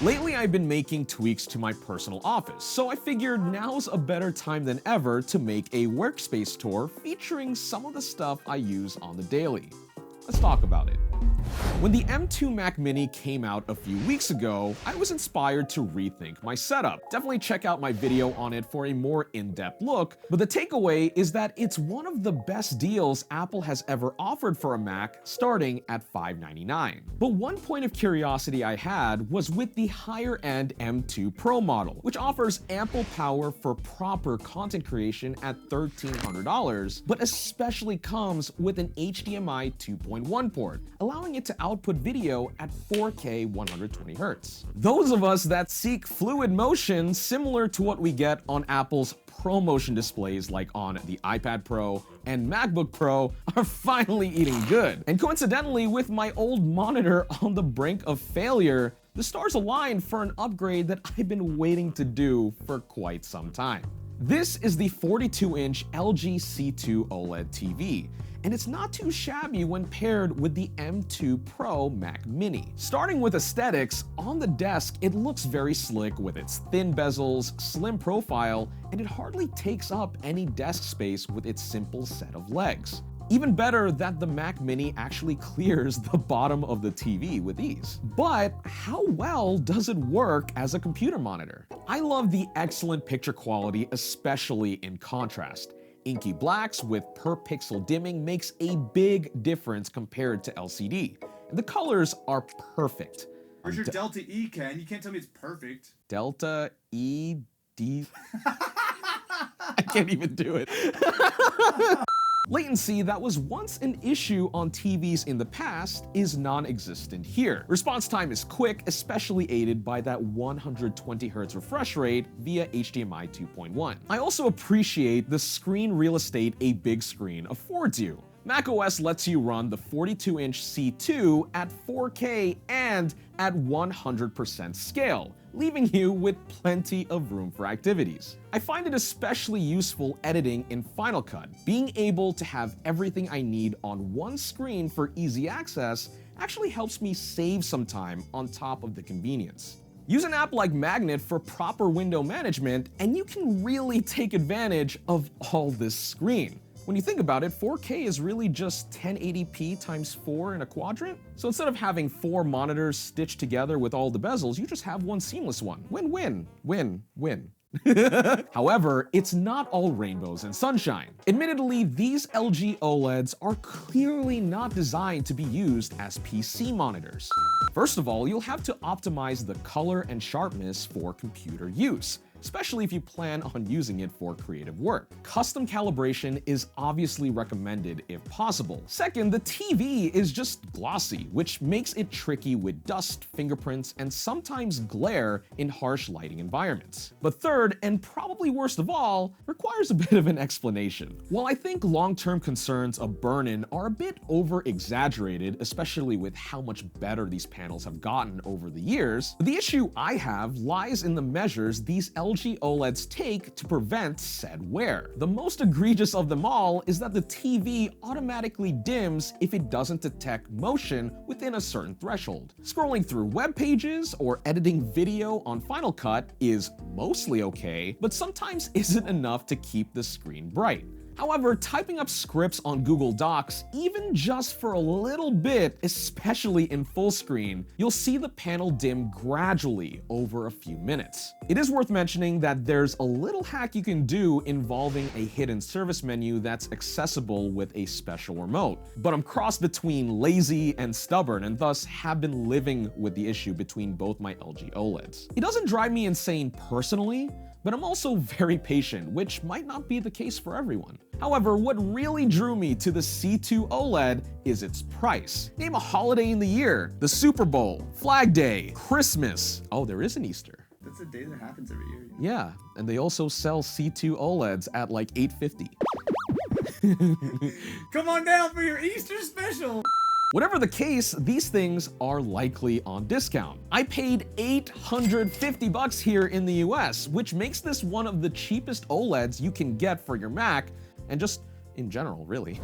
Lately, I've been making tweaks to my personal office, so I figured now's a better time than ever to make a workspace tour featuring some of the stuff I use on the daily. Let's talk about it. When the M2 Mac Mini came out a few weeks ago, I was inspired to rethink my setup. Definitely check out my video on it for a more in-depth look, but the takeaway is that it's one of the best deals Apple has ever offered for a Mac, starting at $599. But one point of curiosity I had was with the higher-end M2 Pro model, which offers ample power for proper content creation at $1,300, but especially comes with an HDMI 2.1 port, allowing it to output video at 4K 120Hz. Those of us that seek fluid motion similar to what we get on Apple's ProMotion displays like on the iPad Pro and MacBook Pro are finally eating good. And coincidentally, with my old monitor on the brink of failure, the stars aligned for an upgrade that I've been waiting to do for quite some time. This is the 42-inch LG C2 OLED TV, and it's not too shabby when paired with the M2 Pro Mac Mini. Starting with aesthetics, on the desk it looks very slick with its thin bezels, slim profile, and it hardly takes up any desk space with its simple set of legs. Even better that the Mac Mini actually clears the bottom of the TV with ease. But how well does it work as a computer monitor? I love the excellent picture quality, especially in contrast. Inky blacks with per pixel dimming makes a big difference compared to LCD. And the colors are perfect. Where's your Delta E, Ken? You can't tell me it's perfect. Delta E D. I can't even do it. Latency that was once an issue on TVs in the past is non-existent here. Response time is quick, especially aided by that 120Hz refresh rate via HDMI 2.1. I also appreciate the screen real estate a big screen affords you. macOS lets you run the 42-inch C2 at 4K and at 100% scale, leaving you with plenty of room for activities. I find it especially useful editing in Final Cut. Being able to have everything I need on one screen for easy access actually helps me save some time on top of the convenience. Use an app like Magnet for proper window management, and you can really take advantage of all this screen. When you think about it, 4K is really just 1080p times 4 in a quadrant. So instead of having 4 monitors stitched together with all the bezels, you just have one seamless one. Win-win, win-win. However, it's not all rainbows and sunshine. Admittedly, these LG OLEDs are clearly not designed to be used as PC monitors. First of all, you'll have to optimize the color and sharpness for computer use, especially if you plan on using it for creative work. Custom calibration is obviously recommended if possible. Second, the TV is just glossy, which makes it tricky with dust, fingerprints, and sometimes glare in harsh lighting environments. But third, and probably worst of all, requires a bit of an explanation. While I think long-term concerns of burn-in are a bit over-exaggerated, especially with how much better these panels have gotten over the years, the issue I have lies in the measures these LG OLEDs take to prevent said wear. The most egregious of them all is that the TV automatically dims if it doesn't detect motion within a certain threshold. Scrolling through web pages or editing video on Final Cut is mostly okay, but sometimes isn't enough to keep the screen bright. However, typing up scripts on Google Docs, even just for a little bit, especially in full screen, you'll see the panel dim gradually over a few minutes. It is worth mentioning that there's a little hack you can do involving a hidden service menu that's accessible with a special remote. But I'm crossed between lazy and stubborn, and thus have been living with the issue between both my LG OLEDs. It doesn't drive me insane personally, but I'm also very patient, which might not be the case for everyone. However, what really drew me to the C2 OLED is its price. Name a holiday in the year: the Super Bowl, Flag Day, Christmas. Oh, there is an Easter. That's a day that happens every year. Yeah, and they also sell C2 OLEDs at like $850. Come on down for your Easter special! Whatever the case, these things are likely on discount. I paid $850 here in the US, which makes this one of the cheapest OLEDs you can get for your Mac, and just in general, really.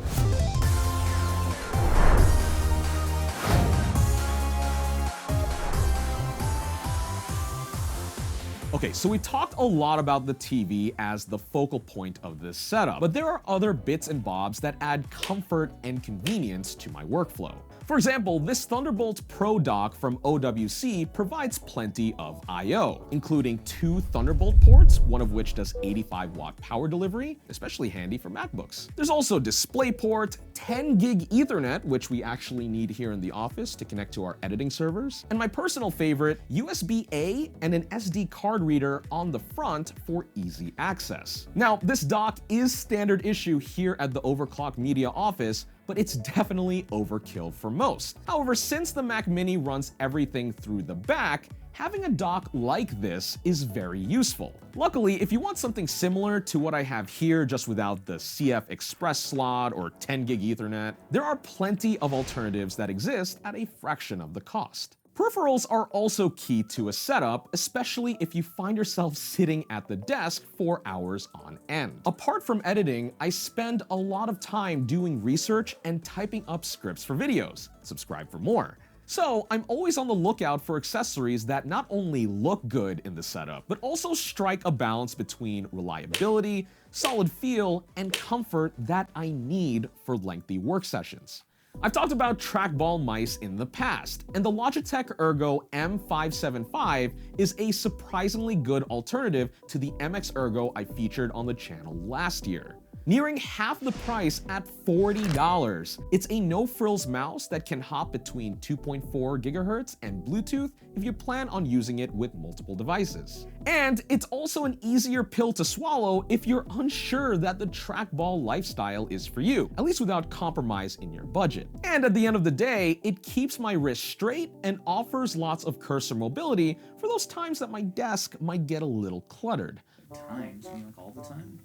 Okay, so we talked a lot about the TV as the focal point of this setup, but there are other bits and bobs that add comfort and convenience to my workflow. For example, this Thunderbolt Pro dock from OWC provides plenty of I/O, including 2 Thunderbolt ports, one of which does 85-watt power delivery, especially handy for MacBooks. There's also DisplayPort, 10 gig Ethernet, which we actually need here in the office to connect to our editing servers, and my personal favorite, USB-A and an SD card reader on the front for easy access. Now, this dock is standard issue here at the Overclock Media office, but it's definitely overkill for most. However, since the Mac Mini runs everything through the back, having a dock like this is very useful. Luckily, if you want something similar to what I have here, just without the CF Express slot or 10 gig Ethernet, there are plenty of alternatives that exist at a fraction of the cost. Peripherals are also key to a setup, especially if you find yourself sitting at the desk for hours on end. Apart from editing, I spend a lot of time doing research and typing up scripts for videos. Subscribe for more. So I'm always on the lookout for accessories that not only look good in the setup, but also strike a balance between reliability, solid feel, and comfort that I need for lengthy work sessions. I've talked about trackball mice in the past, and the Logitech Ergo M575 is a surprisingly good alternative to the MX Ergo I featured on the channel last year. Nearing half the price at $40. It's a no-frills mouse that can hop between 2.4 GHz and Bluetooth if you plan on using it with multiple devices. And it's also an easier pill to swallow if you're unsure that the trackball lifestyle is for you, at least without compromise in your budget. And at the end of the day, it keeps my wrist straight and offers lots of cursor mobility for those times that my desk might get a little cluttered. Times? You mean like all the time?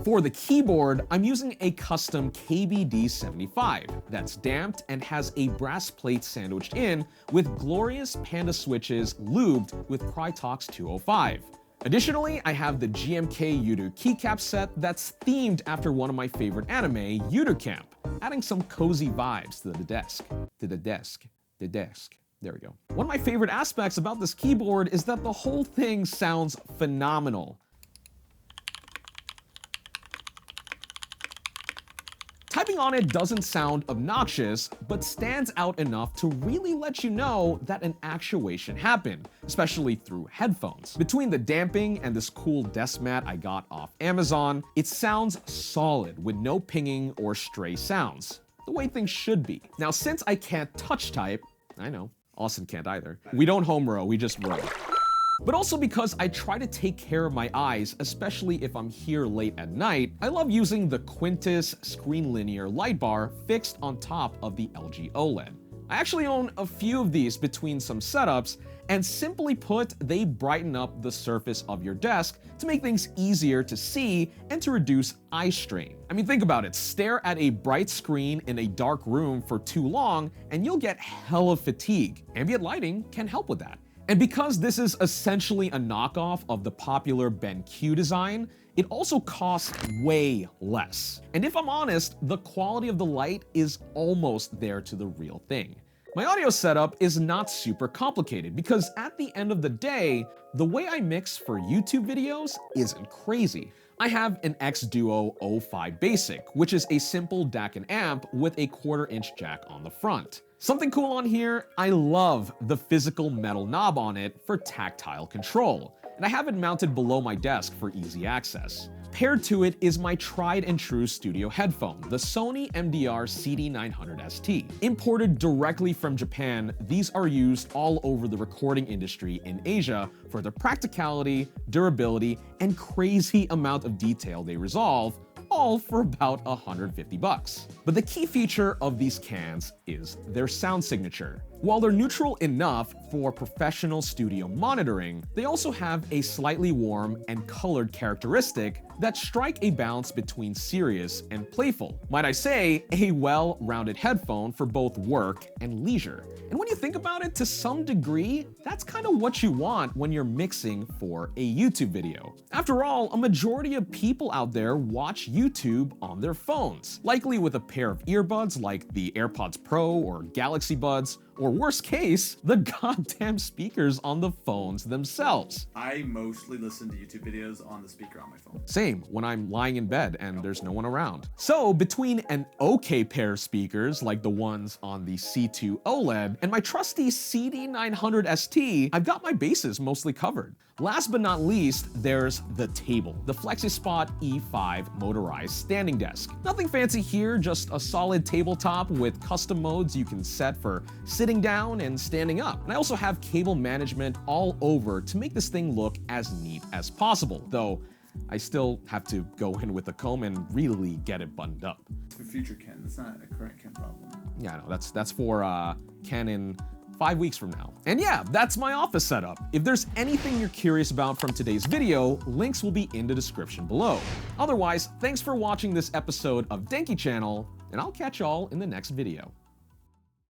For the keyboard, I'm using a custom KBD75 that's damped and has a brass plate sandwiched in with glorious Panda switches lubed with Crytox 205. Additionally, I have the GMK Yudu keycap set that's themed after one of my favorite anime, Yudu Camp, adding some cozy vibes to the desk. There we go. One of my favorite aspects about this keyboard is that the whole thing sounds phenomenal. Typing on it doesn't sound obnoxious, but stands out enough to really let you know that an actuation happened, especially through headphones. Between the damping and this cool desk mat I got off Amazon, it sounds solid with no pinging or stray sounds, the way things should be. Now, since I can't touch type, I know, Austin can't either, we don't home row, we just row. But also because I try to take care of my eyes, especially if I'm here late at night, I love using the Quintus screen linear light bar fixed on top of the LG OLED. I actually own a few of these between some setups, and simply put, they brighten up the surface of your desk to make things easier to see and to reduce eye strain. I mean, think about it. Stare at a bright screen in a dark room for too long, and you'll get hella fatigue. Ambient lighting can help with that. And because this is essentially a knockoff of the popular BenQ design, it also costs way less. And if I'm honest, the quality of the light is almost there to the real thing. My audio setup is not super complicated because at the end of the day, the way I mix for YouTube videos isn't crazy. I have an X-Duo 05 Basic, which is a simple DAC and amp with a 1/4-inch jack on the front. Something cool on here, I love the physical metal knob on it for tactile control, and I have it mounted below my desk for easy access. Paired to it is my tried and true studio headphone, the Sony MDR CD900 ST. Imported directly from Japan, these are used all over the recording industry in Asia for their practicality, durability, and crazy amount of detail they resolve, all for about $150. But the key feature of these cans is their sound signature. While they're neutral enough for professional studio monitoring, they also have a slightly warm and colored characteristic that strike a balance between serious and playful. Might I say, a well-rounded headphone for both work and leisure. And when you think about it, to some degree, that's kind of what you want when you're mixing for a YouTube video. After all, a majority of people out there watch YouTube on their phones, likely with a pair of earbuds like the AirPods Pro or Galaxy Buds, Or worst case, the goddamn speakers on the phones themselves. I mostly listen to YouTube videos on the speaker on my phone. Same, when I'm lying in bed and there's no one around. So between an okay pair of speakers, like the ones on the C2 OLED, and my trusty CD900 ST, I've got my bases mostly covered. Last but not least, there's the table, the FlexiSpot E5 motorized standing desk. Nothing fancy here, just a solid tabletop with custom modes you can set for sitting down and standing up. And I also have cable management all over to make this thing look as neat as possible, though I still have to go in with a comb and really get it buttoned up. For future Ken, it's not a current Ken problem. Yeah, no, that's for Ken in 5 weeks from now. And yeah, that's my office setup. If there's anything you're curious about from today's video, links will be in the description below. Otherwise, thanks for watching this episode of Denki Channel, and I'll catch y'all in the next video.